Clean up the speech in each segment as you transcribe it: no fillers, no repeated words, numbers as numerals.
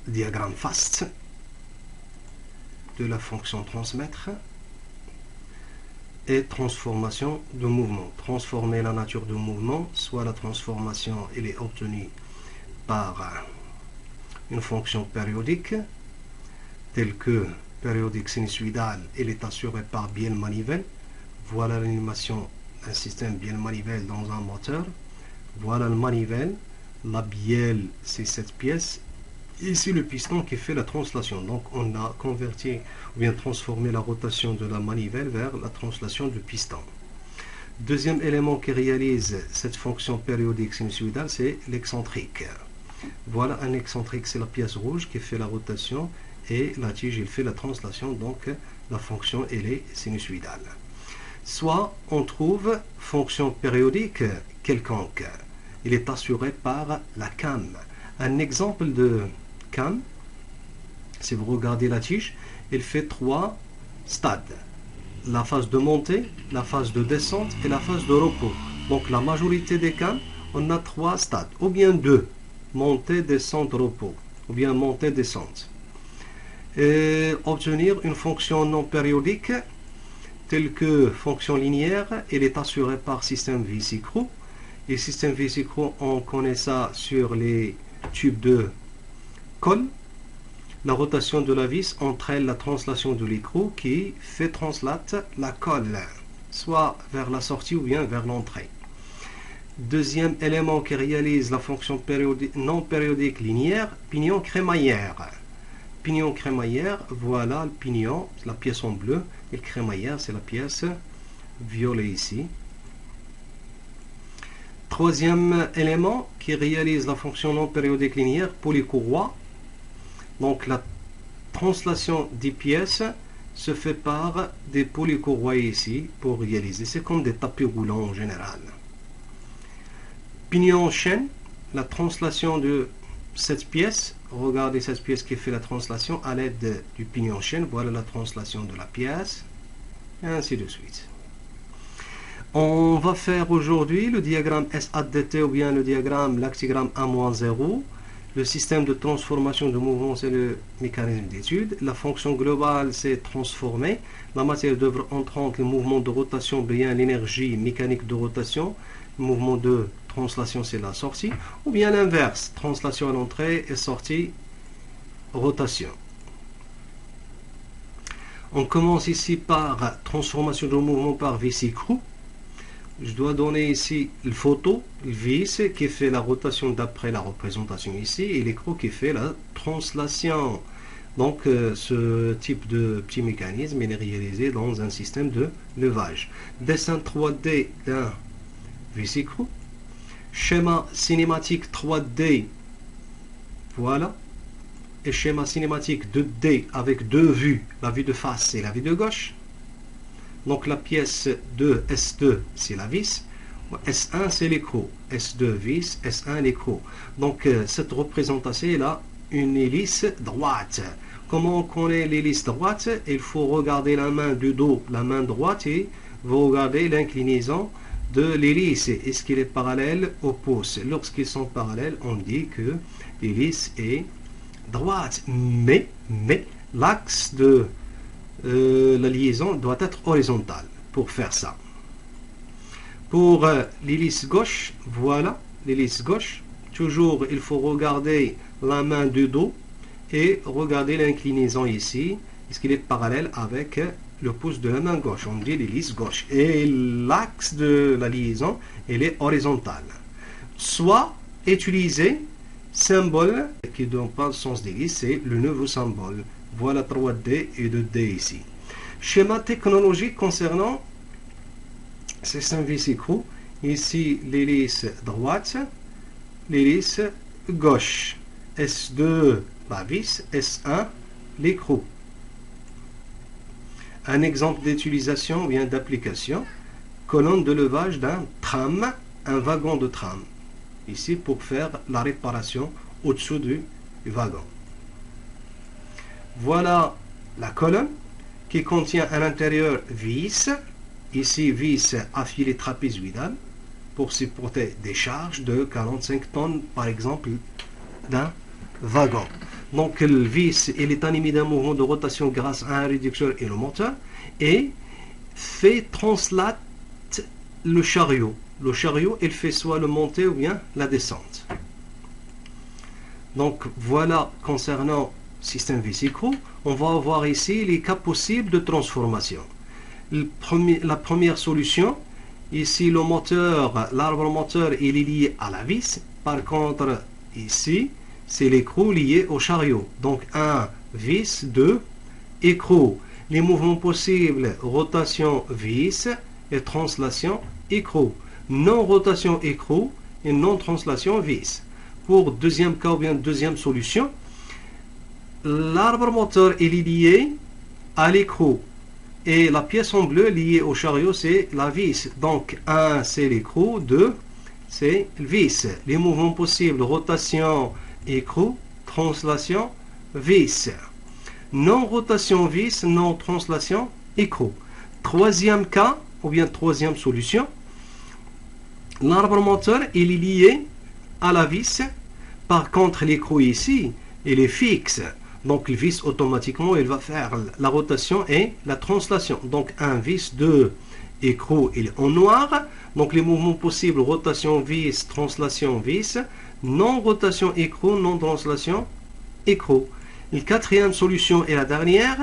diagramme FAST de la fonction transmettre et transformation de mouvement. Transformer la nature du mouvement, soit la transformation elle est obtenue par une fonction périodique telle que périodique sinusoïdale, elle est assurée par bielle-manivelle. Voilà l'animation d'un système bielle-manivelle dans un moteur. Voilà le manivelle. La bielle, c'est cette pièce. Ici, le piston qui fait la translation. Donc, on a converti ou bien transformé la rotation de la manivelle vers la translation du piston. Deuxième élément qui réalise cette fonction périodique sinusoïdale, c'est l'excentrique. Voilà un excentrique, c'est la pièce rouge qui fait la rotation et la tige, il fait la translation. Donc, la fonction, elle est sinusoïdale. Soit on trouve fonction périodique quelconque. Il est assuré par la cam. Un exemple de cam, si vous regardez la tige, il fait 3 stades. La phase de montée, la phase de descente et la phase de repos. Donc la majorité des cams, on a 3 stades, ou bien 2. Montée, descente, repos. Ou bien montée, descente. Et obtenir une fonction non périodique telle que fonction linéaire, elle est assurée par système vis-écrou. Et système vis-écrou, on connaît ça sur les tubes de colle. La rotation de la vis entraîne la translation de l'écrou qui fait translate la colle, soit vers la sortie ou bien vers l'entrée. Deuxième élément qui réalise la fonction non périodique linéaire, pignon crémaillère. Pignon crémaillère, voilà le pignon, la pièce en bleu, et le crémaillère, c'est la pièce violet ici. Troisième élément qui réalise la fonction non périodique linéaire, polycourroie. Donc la translation des pièces se fait par des polycourroies ici pour réaliser. C'est comme des tapis roulants en général. Pignon chaîne, la translation de cette pièce. Regardez cette pièce qui fait la translation à l'aide du pignon chaîne. Voilà la translation de la pièce. Et ainsi de suite. On va faire aujourd'hui le diagramme SADT ou bien le diagramme l'actigramme A-0. Le système de transformation de mouvement, c'est le mécanisme d'étude. La fonction globale, c'est transformer. La matière d'œuvre entrante, le mouvement de rotation, bien l'énergie mécanique de rotation. Le mouvement de translation, c'est la sortie. Ou bien l'inverse, translation à l'entrée et sortie, rotation. On commence ici par transformation de mouvement par vis-écrou. Je dois donner ici le photo, le vis qui fait la rotation d'après la représentation ici et l'écrou qui fait la translation. Donc ce type de petit mécanisme est réalisé dans un système de levage. Dessin 3D d'un vis-écrou. Schéma cinématique 3D. Voilà. Et schéma cinématique 2D avec deux vues. La vue de face et la vue de gauche. Donc la pièce de S2 c'est la vis, S1 c'est l'écrou, S2 vis, S1 l'écrou. Donc cette représentation est là une hélice droite. Comment on connaît l'hélice droite? Il faut regarder la main du dos, la main droite, et vous regardez l'inclinaison de l'hélice. Est-ce qu'il est parallèle au pouce? Lorsqu'ils sont parallèles, on dit que l'hélice est droite. Mais l'axe de la liaison doit être horizontale pour faire ça. Pour l'hélice gauche, voilà l'hélice gauche. Toujours, il faut regarder la main du dos et regarder l'inclinaison ici. Est-ce qu'il est parallèle avec le pouce de la main gauche? On dit l'hélice gauche. Et l'axe de la liaison, elle est horizontale. Soit utiliser symbole qui ne donne pas le sens d'hélice, c'est le nouveau symbole. Voilà 3D et 2D ici. Schéma technologique concernant système vis-écrou. Ici l'hélice droite, l'hélice gauche. S2 la vis, S1 l'écrou. Un exemple d'utilisation ou bien d'application. Colonne de levage d'un tram, un wagon de tram. Ici pour faire la réparation au-dessous du wagon. Voilà la colonne qui contient à l'intérieur vis. Ici, vis à filet trapézoïdal pour supporter des charges de 45 tonnes, par exemple, d'un wagon. Donc le vis, il est animé d'un mouvement de rotation grâce à un réducteur et le moteur, et fait translate le chariot. Le chariot, il fait soit le montée ou bien la descente. Donc voilà concernant le système vis-écrou. On va voir ici les cas possibles de transformation. La première solution, ici le moteur, l'arbre moteur il est lié à la vis. Par contre ici c'est l'écrou lié au chariot. Donc un vis, deux écrou. Les mouvements possibles, rotation vis et translation écrou. Non rotation écrou et non translation vis. Pour deuxième cas ou bien deuxième solution, l'arbre moteur est lié à l'écrou et la pièce en bleu liée au chariot c'est la vis. Donc 1 c'est l'écrou, 2 c'est le vis. Les mouvements possibles, rotation écrou, translation vis. Non rotation vis, non translation écrou. Troisième cas ou bien troisième solution, l'arbre moteur est lié à la vis. Par contre l'écrou ici il est fixe, donc le vis automatiquement il va faire la rotation et la translation. Donc un vis, deux écrou il est en noir. Donc les mouvements possibles, rotation vis, translation vis, non rotation écrou, non translation écrou. La quatrième solution est la dernière.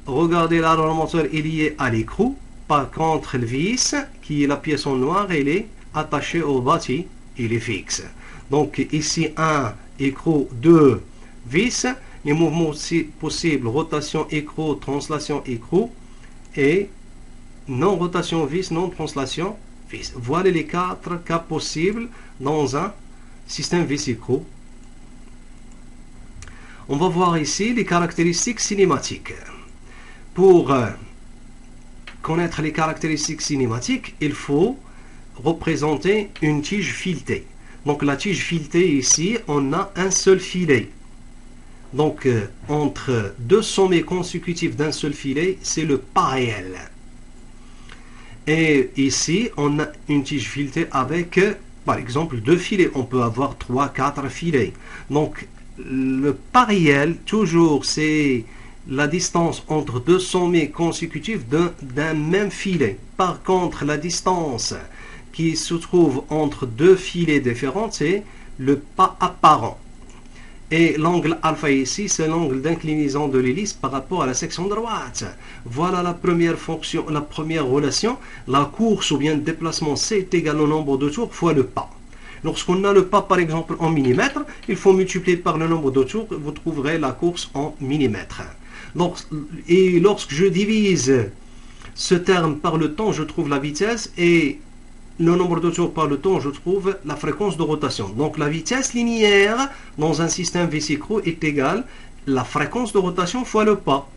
Regardez, l'arbre moteur est lié à l'écrou. Par contre le vis qui est la pièce en noir il est attaché au bâti, il est fixe. Donc ici 1 écrou, 2 vis, les mouvements possibles, rotation écrou, translation écrou, et non rotation vis, non translation vis. Voilà les 4 cas possibles dans un système vis-écrou. On va voir ici les caractéristiques cinématiques. Pour connaître les caractéristiques cinématiques, il faut représenter une tige filetée. Donc la tige filetée ici, on a un seul filet. Donc entre deux sommets consécutifs d'un seul filet, c'est le pas réel. Et ici, on a une tige filetée avec, par exemple, deux filets. On peut avoir 3, 4 filets. Donc le pas réel, toujours, c'est la distance entre deux sommets consécutifs d'un même filet. Par contre, la distance qui se trouve entre deux filets différents, c'est le pas apparent. Et l'angle alpha ici, c'est l'angle d'inclinaison de l'hélice par rapport à la section droite. Voilà la première fonction, la première relation. La course ou bien le déplacement, c'est égal au nombre de tours fois le pas. Lorsqu'on a le pas, par exemple, en millimètres, il faut multiplier par le nombre de tours, vous trouverez la course en millimètres. Donc, et lorsque je divise ce terme par le temps, je trouve la vitesse, et le nombre de tours par le temps, je trouve la fréquence de rotation. Donc la vitesse linéaire dans un système vis-écrou est égale à la fréquence de rotation fois le pas.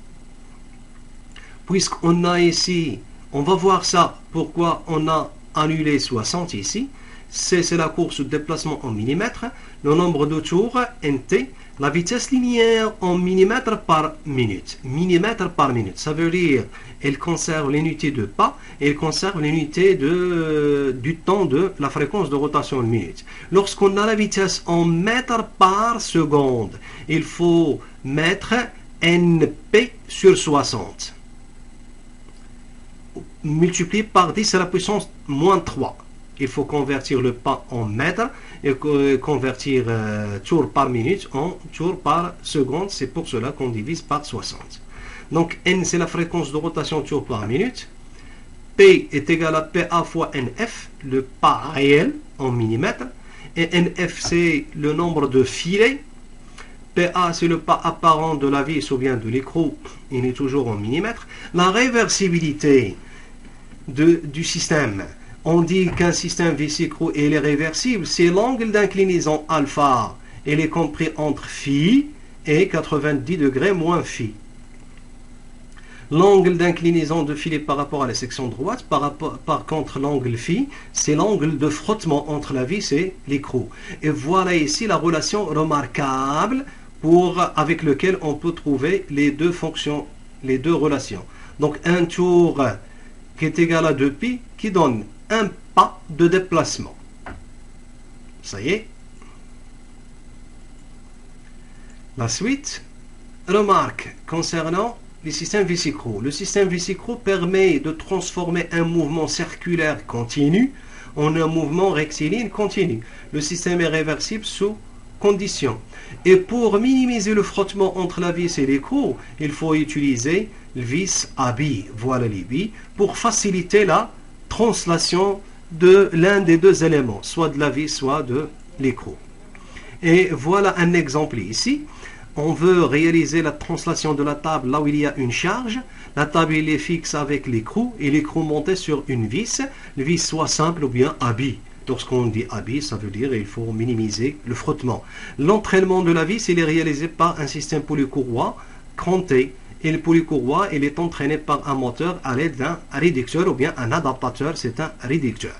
Puisqu'on a ici, on va voir ça, pourquoi on a annulé 60 ici. C'est la course de déplacement en millimètres, le nombre de tours, nt, la vitesse linéaire en millimètres par minute. Millimètres par minute, ça veut dire elle conserve l'unité de pas et elle conserve l'unité du temps de la fréquence de rotation en minute. Lorsqu'on a la vitesse en mètres par seconde, il faut mettre NP sur 60. Multiplié par 10 à la puissance moins 3. Il faut convertir le pas en mètres et convertir tours par minute en tours par seconde. C'est pour cela qu'on divise par 60. Donc N c'est la fréquence de rotation tours par minute. P est égal à PA fois NF, le pas réel en millimètres. Et NF c'est le nombre de filets. PA c'est le pas apparent de la vis ou bien de l'écrou. Il est toujours en millimètres. La réversibilité du système. On dit qu'un système vis-écrou est réversible, c'est l'angle d'inclinaison alpha. Il est compris entre phi et 90 degrés moins phi. L'angle d'inclinaison de filet par rapport à la section droite, par contre l'angle phi, c'est l'angle de frottement entre la vis et l'écrou. Et voilà ici la relation remarquable avec laquelle on peut trouver les deux fonctions, les deux relations. Donc un tour qui est égal à 2π qui donne un pas de déplacement. Ça y est. La suite, remarque concernant les systèmes vis-écrous. Le système vis-écrou permet de transformer un mouvement circulaire continu en un mouvement rectiligne continu. Le système est réversible sous condition. Et pour minimiser le frottement entre la vis et l'écrou, il faut utiliser le vis à billes, voilà les billes, pour faciliter la translation de l'un des deux éléments, soit de la vis, soit de l'écrou. Et voilà un exemple ici. On veut réaliser la translation de la table là où il y a une charge. La table il est fixe avec l'écrou et l'écrou monté sur une vis. Le vis soit simple ou bien à billes. Lorsqu'on dit à billes, ça veut dire qu'il faut minimiser le frottement. L'entraînement de la vis il est réalisé par un système polycourroie cranté. Et le polycourroie il est entraîné par un moteur à l'aide d'un réducteur ou bien un adaptateur, c'est un réducteur.